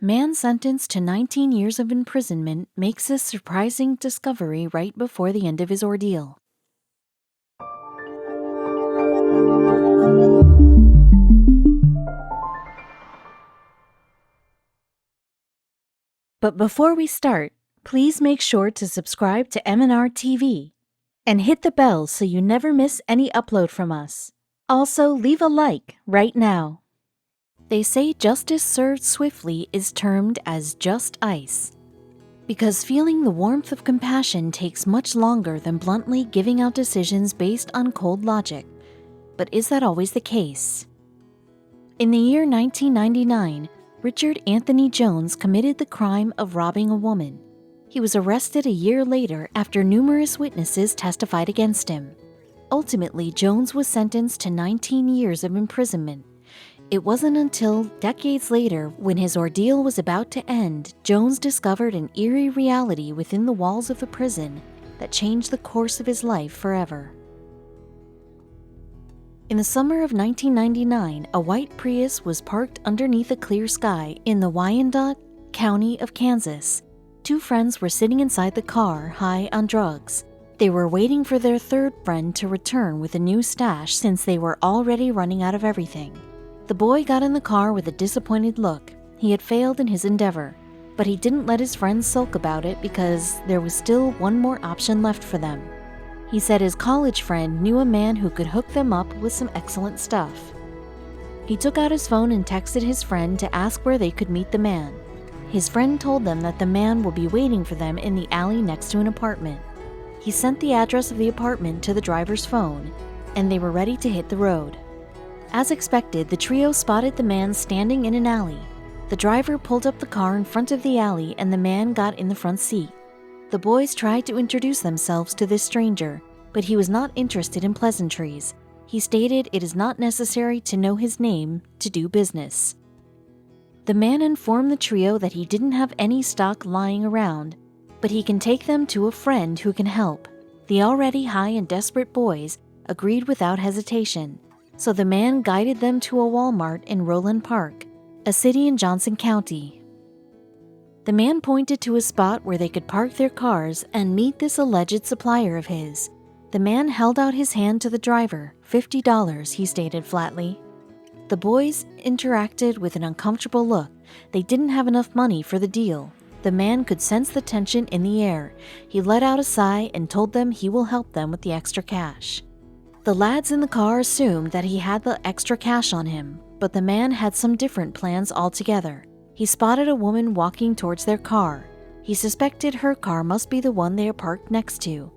Man sentenced to 19 years of imprisonment makes a surprising discovery right before the end of his ordeal. But before we start, please make sure to subscribe to m&rtv and hit the bell so you never miss any upload from us. Also, leave a like right now. They say justice served swiftly is termed as just ice, because feeling the warmth of compassion takes much longer than bluntly giving out decisions based on cold logic. But is that always the case? In the year 1999, Richard Anthony Jones committed the crime of robbing a woman. He was arrested a year later after numerous witnesses testified against him. Ultimately, Jones was sentenced to 19 years of imprisonment. It wasn't until decades later, when his ordeal was about to end, Jones discovered an eerie reality within the walls of the prison that changed the course of his life forever. In the summer of 1999, a white Prius was parked underneath a clear sky in the Wyandotte County of Kansas. Two friends were sitting inside the car, high on drugs. They were waiting for their third friend to return with a new stash since they were already running out of everything. The boy got in the car with a disappointed look. He had failed in his endeavor, but he didn't let his friends sulk about it because there was still one more option left for them. He said his college friend knew a man who could hook them up with some excellent stuff. He took out his phone and texted his friend to ask where they could meet the man. His friend told them that the man will be waiting for them in the alley next to an apartment. He sent the address of the apartment to the driver's phone, and they were ready to hit the road. As expected, the trio spotted the man standing in an alley. The driver pulled up the car in front of the alley and the man got in the front seat. The boys tried to introduce themselves to this stranger, but he was not interested in pleasantries. He stated it is not necessary to know his name to do business. The man informed the trio that he didn't have any stock lying around, but he can take them to a friend who can help. The already high and desperate boys agreed without hesitation. So the man guided them to a Walmart in Roland Park, a city in Johnson County. The man pointed to a spot where they could park their cars and meet this alleged supplier of his. The man held out his hand to the driver, $50, he stated flatly. The boys interacted with an uncomfortable look. They didn't have enough money for the deal. The man could sense the tension in the air. He let out a sigh and told them he will help them with the extra cash. The lads in the car assumed that he had the extra cash on him, but the man had some different plans altogether. He spotted a woman walking towards their car. He suspected her car must be the one they are parked next to.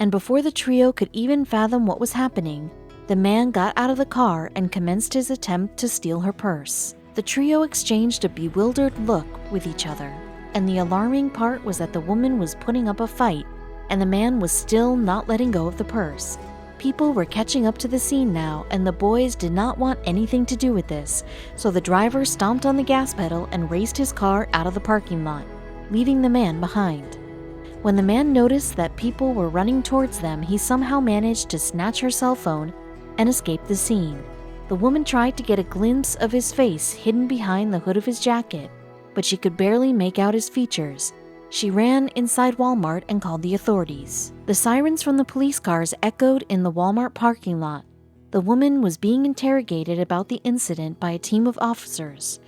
And before the trio could even fathom what was happening, the man got out of the car and commenced his attempt to steal her purse. The trio exchanged a bewildered look with each other, and the alarming part was that the woman was putting up a fight, and the man was still not letting go of the purse. People were catching up to the scene now, and the boys did not want anything to do with this, so the driver stomped on the gas pedal and raced his car out of the parking lot, leaving the man behind. When the man noticed that people were running towards them, he somehow managed to snatch her cell phone and escape the scene. The woman tried to get a glimpse of his face hidden behind the hood of his jacket, but she could barely make out his features. She ran inside Walmart and called the authorities. The sirens from the police cars echoed in the Walmart parking lot. The woman was being interrogated about the incident by a team of officers.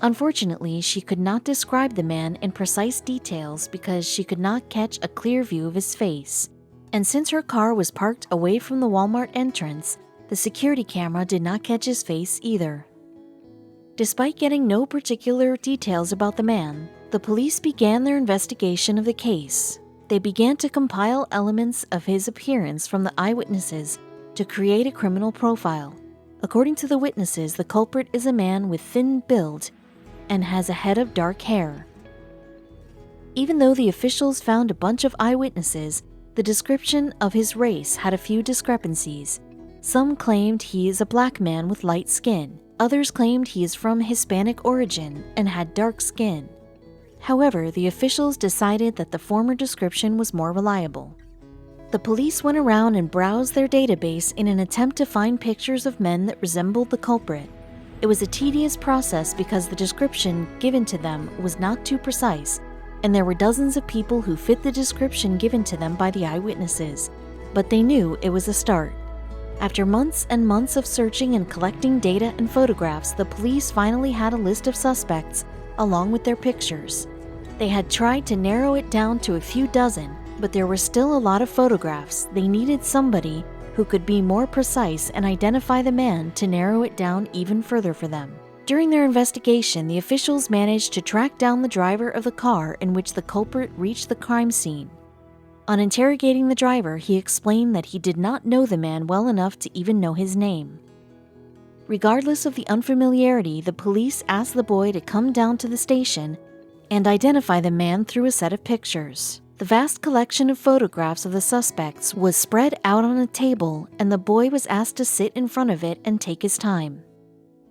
Unfortunately, she could not describe the man in precise details because she could not catch a clear view of his face. And since her car was parked away from the Walmart entrance, the security camera did not catch his face either. Despite getting no particular details about the man, the police began their investigation of the case. They began to compile elements of his appearance from the eyewitnesses to create a criminal profile. According to the witnesses, the culprit is a man with thin build and has a head of dark hair. Even though the officials found a bunch of eyewitnesses, the description of his race had a few discrepancies. Some claimed he is a black man with light skin. Others claimed he is from Hispanic origin and had dark skin. However, the officials decided that the former description was more reliable. The police went around and browsed their database in an attempt to find pictures of men that resembled the culprit. It was a tedious process because the description given to them was not too precise, and there were dozens of people who fit the description given to them by the eyewitnesses, but they knew it was a start. After months and months of searching and collecting data and photographs, the police finally had a list of suspects along with their pictures. They had tried to narrow it down to a few dozen, but there were still a lot of photographs. They needed somebody who could be more precise and identify the man to narrow it down even further for them. During their investigation, the officials managed to track down the driver of the car in which the culprit reached the crime scene. On interrogating the driver, he explained that he did not know the man well enough to even know his name. Regardless of the unfamiliarity, the police asked the boy to come down to the station and identify the man through a set of pictures. The vast collection of photographs of the suspects was spread out on a table, and the boy was asked to sit in front of it and take his time.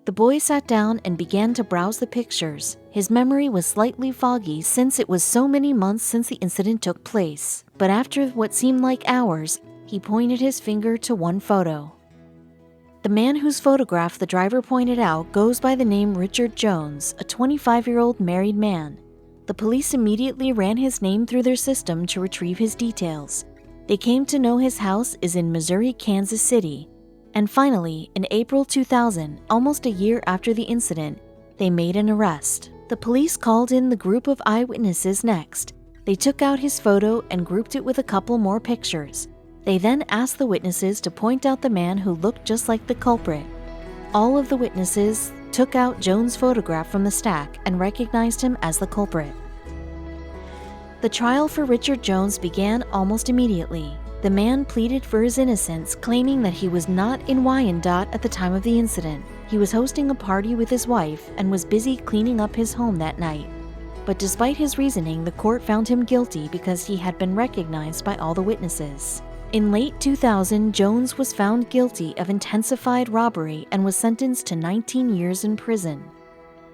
The boy sat down and began to browse the pictures. His memory was slightly foggy since it was so many months since the incident took place, but after what seemed like hours, he pointed his finger to one photo. The man whose photograph the driver pointed out goes by the name Richard Jones, a 25-year-old married man. The police immediately ran his name through their system to retrieve his details. They came to know his house is in Missouri, Kansas City. And finally, in April 2000, almost a year after the incident, they made an arrest. The police called in the group of eyewitnesses next. They took out his photo and grouped it with a couple more pictures. They then asked the witnesses to point out the man who looked just like the culprit. All of the witnesses took out Jones' photograph from the stack and recognized him as the culprit. The trial for Richard Jones began almost immediately. The man pleaded for his innocence, claiming that he was not in Wyandotte at the time of the incident. He was hosting a party with his wife and was busy cleaning up his home that night. But despite his reasoning, the court found him guilty because he had been recognized by all the witnesses. In late 2000, Jones was found guilty of intensified robbery and was sentenced to 19 years in prison.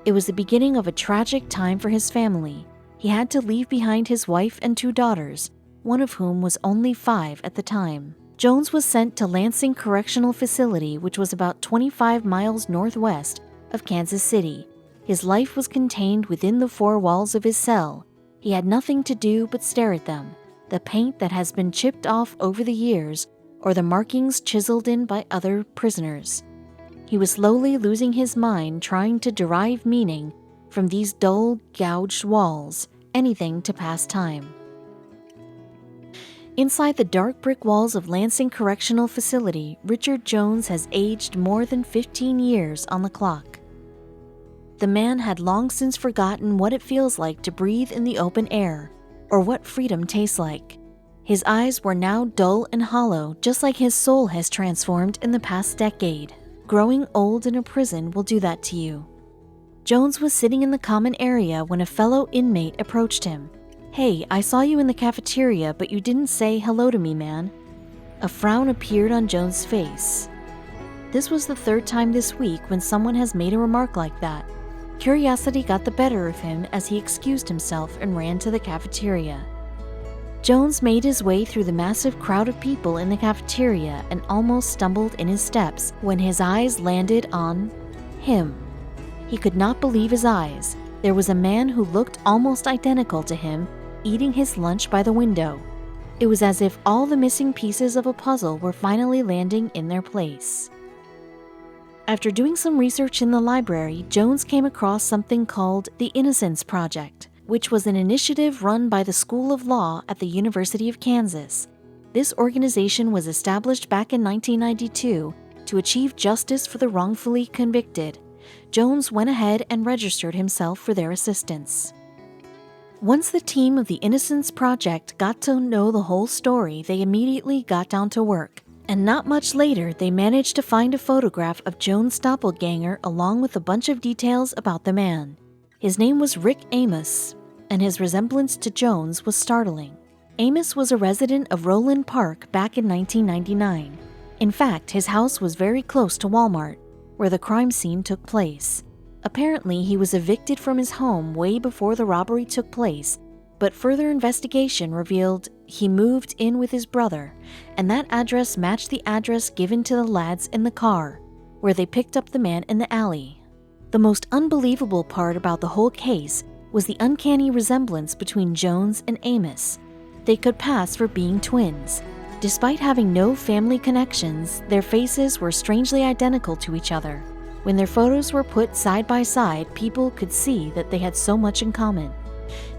It was the beginning of a tragic time for his family. He had to leave behind his wife and 2 daughters, one of whom was only 5 at the time. Jones was sent to Lansing Correctional Facility, which was about 25 miles northwest of Kansas City. His life was contained within the 4 walls of his cell. He had nothing to do but stare at them, the paint that has been chipped off over the years, or the markings chiseled in by other prisoners. He was slowly losing his mind, trying to derive meaning from these dull, gouged walls, anything to pass time. Inside the dark brick walls of Lansing Correctional Facility, Richard Jones has aged more than 15 years on the clock. The man had long since forgotten what it feels like to breathe in the open air, or what freedom tastes like. His eyes were now dull and hollow, just like his soul has transformed in the past decade. Growing old in a prison will do that to you. Jones was sitting in the common area when a fellow inmate approached him. "Hey, I saw you in the cafeteria, but you didn't say hello to me, man." A frown appeared on Jones' face. This was the 3rd time this week when someone has made a remark like that. Curiosity got the better of him as he excused himself and ran to the cafeteria. Jones made his way through the massive crowd of people in the cafeteria and almost stumbled in his steps when his eyes landed on him. He could not believe his eyes. There was a man who looked almost identical to him, eating his lunch by the window. It was as if all the missing pieces of a puzzle were finally landing in their place. After doing some research in the library, Jones came across something called the Innocence Project, which was an initiative run by the School of Law at the University of Kansas. This organization was established back in 1992 to achieve justice for the wrongfully convicted. Jones went ahead and registered himself for their assistance. Once the team of the Innocence Project got to know the whole story, they immediately got down to work. And not much later, they managed to find a photograph of Jones' doppelganger along with a bunch of details about the man. His name was Rick Amos, and his resemblance to Jones was startling. Amos was a resident of Roland Park back in 1999. In fact, his house was very close to Walmart, where the crime scene took place. Apparently, he was evicted from his home way before the robbery took place, but further investigation revealed he moved in with his brother, and that address matched the address given to the lads in the car, where they picked up the man in the alley. The most unbelievable part about the whole case was the uncanny resemblance between Jones and Amos. They could pass for being twins. Despite having no family connections, their faces were strangely identical to each other. When their photos were put side by side, people could see that they had so much in common.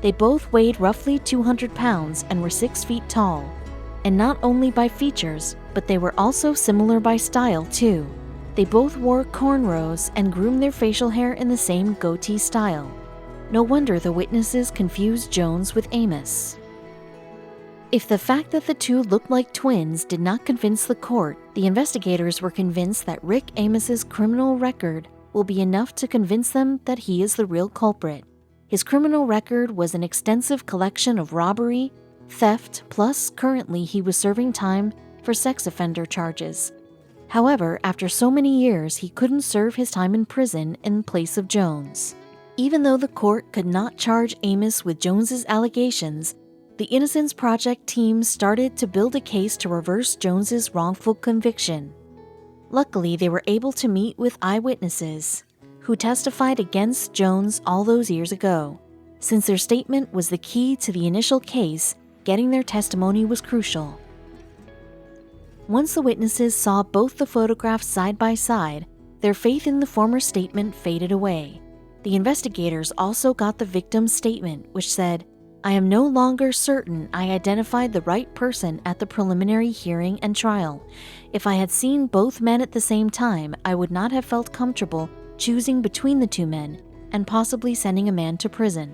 They both weighed roughly 200 pounds and were 6 feet tall. And not only by features, but they were also similar by style too. They both wore cornrows and groomed their facial hair in the same goatee style. No wonder the witnesses confused Jones with Amos. If the fact that the two looked like twins did not convince the court, the investigators were convinced that Rick Amos's criminal record will be enough to convince them that he is the real culprit. His criminal record was an extensive collection of robbery, theft, plus currently he was serving time for sex offender charges. However, after so many years, he couldn't serve his time in prison in place of Jones. Even though the court could not charge Amos with Jones's allegations, the Innocence Project team started to build a case to reverse Jones's wrongful conviction. Luckily, they were able to meet with eyewitnesses who testified against Jones all those years ago. Since their statement was the key to the initial case, getting their testimony was crucial. Once the witnesses saw both the photographs side by side, their faith in the former statement faded away. The investigators also got the victim's statement, which said, "I am no longer certain I identified the right person at the preliminary hearing and trial. If I had seen both men at the same time, I would not have felt comfortable choosing between the two men and possibly sending a man to prison."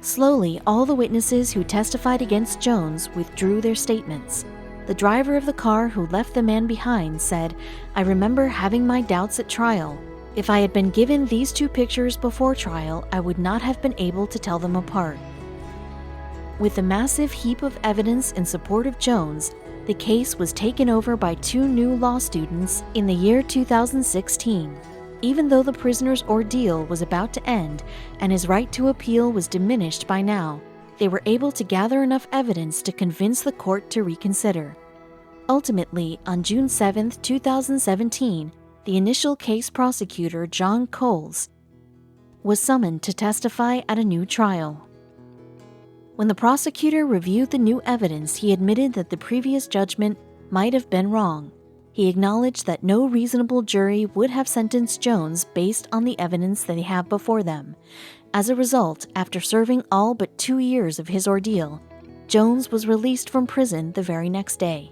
Slowly, all the witnesses who testified against Jones withdrew their statements. The driver of the car who left the man behind said, "I remember having my doubts at trial. If I had been given these two pictures before trial, I would not have been able to tell them apart." With the massive heap of evidence in support of Jones, the case was taken over by two new law students in the year 2016. Even though the prisoner's ordeal was about to end and his right to appeal was diminished by now, they were able to gather enough evidence to convince the court to reconsider. Ultimately, on June 7, 2017, the initial case prosecutor, John Coles, was summoned to testify at a new trial. When the prosecutor reviewed the new evidence, he admitted that the previous judgment might have been wrong. He acknowledged that no reasonable jury would have sentenced Jones based on the evidence they have before them. As a result, after serving all but 2 years of his ordeal, Jones was released from prison the very next day.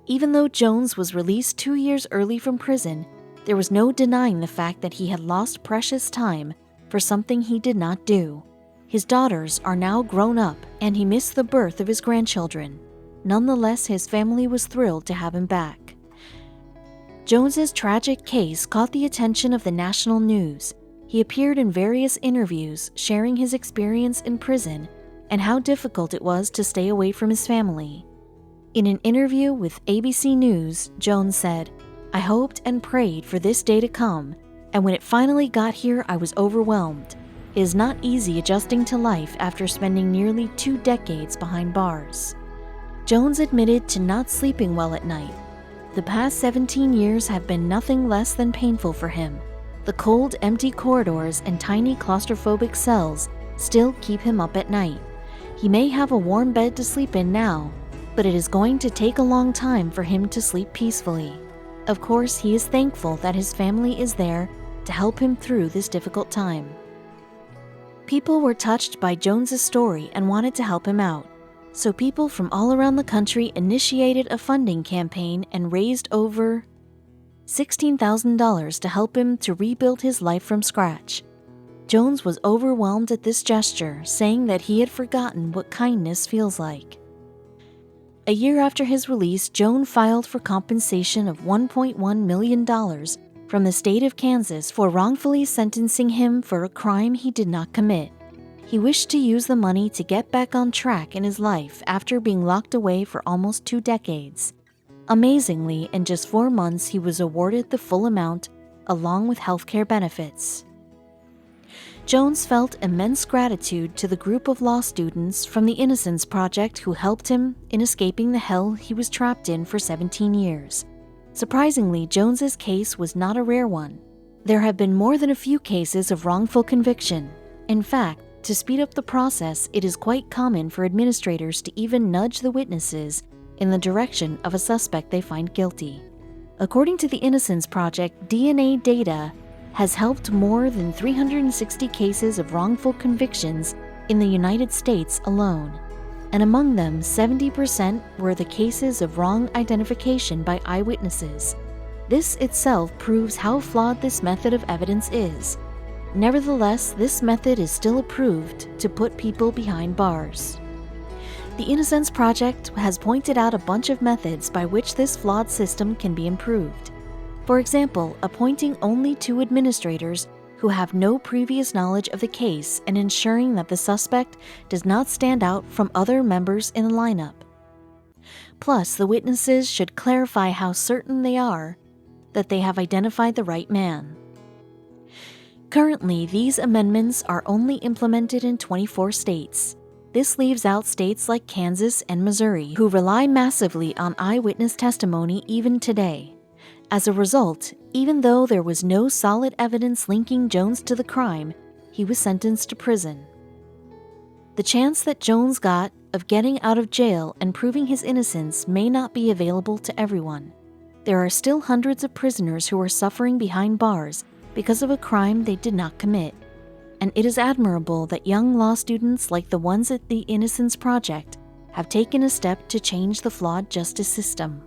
Even though Jones was released 2 years early from prison, there was no denying the fact that he had lost precious time for something he did not do. His daughters are now grown up, and he missed the birth of his grandchildren. Nonetheless, his family was thrilled to have him back. Jones's tragic case caught the attention of the national news. He appeared in various interviews, sharing his experience in prison and how difficult it was to stay away from his family. In an interview with ABC News, Jones said, "I hoped and prayed for this day to come, and when it finally got here, I was overwhelmed. It is not easy adjusting to life after spending nearly 2 decades behind bars." Jones admitted to not sleeping well at night. The past 17 years have been nothing less than painful for him. The cold, empty corridors and tiny claustrophobic cells still keep him up at night. He may have a warm bed to sleep in now, but it is going to take a long time for him to sleep peacefully. Of course, he is thankful that his family is there to help him through this difficult time. People were touched by Jones's story and wanted to help him out. So people from all around the country initiated a funding campaign and raised over $16,000 to help him to rebuild his life from scratch. Jones was overwhelmed at this gesture, saying that he had forgotten what kindness feels like. A year after his release, Jones filed for compensation of $1.1 million from the state of Kansas for wrongfully sentencing him for a crime he did not commit. He wished to use the money to get back on track in his life after being locked away for almost 2 decades. Amazingly, in just 4 months, he was awarded the full amount, along with healthcare benefits. Jones felt immense gratitude to the group of law students from the Innocence Project who helped him in escaping the hell he was trapped in for 17 years. Surprisingly, Jones's case was not a rare one. There have been more than a few cases of wrongful conviction. In fact, to speed up the process, it is quite common for administrators to even nudge the witnesses in the direction of a suspect they find guilty. According to the Innocence Project, DNA data has helped more than 360 cases of wrongful convictions in the United States alone, and among them, 70% were the cases of wrong identification by eyewitnesses. This itself proves how flawed this method of evidence is. Nevertheless, this method is still approved to put people behind bars. The Innocence Project has pointed out a bunch of methods by which this flawed system can be improved. For example, appointing only 2 administrators who have no previous knowledge of the case and ensuring that the suspect does not stand out from other members in the lineup. Plus, the witnesses should clarify how certain they are that they have identified the right man. Currently, these amendments are only implemented in 24 states. This leaves out states like Kansas and Missouri, who rely massively on eyewitness testimony even today. As a result, even though there was no solid evidence linking Jones to the crime, he was sentenced to prison. The chance that Jones got of getting out of jail and proving his innocence may not be available to everyone. There are still hundreds of prisoners who are suffering behind bars because of a crime they did not commit. And it is admirable that young law students like the ones at the Innocence Project have taken a step to change the flawed justice system.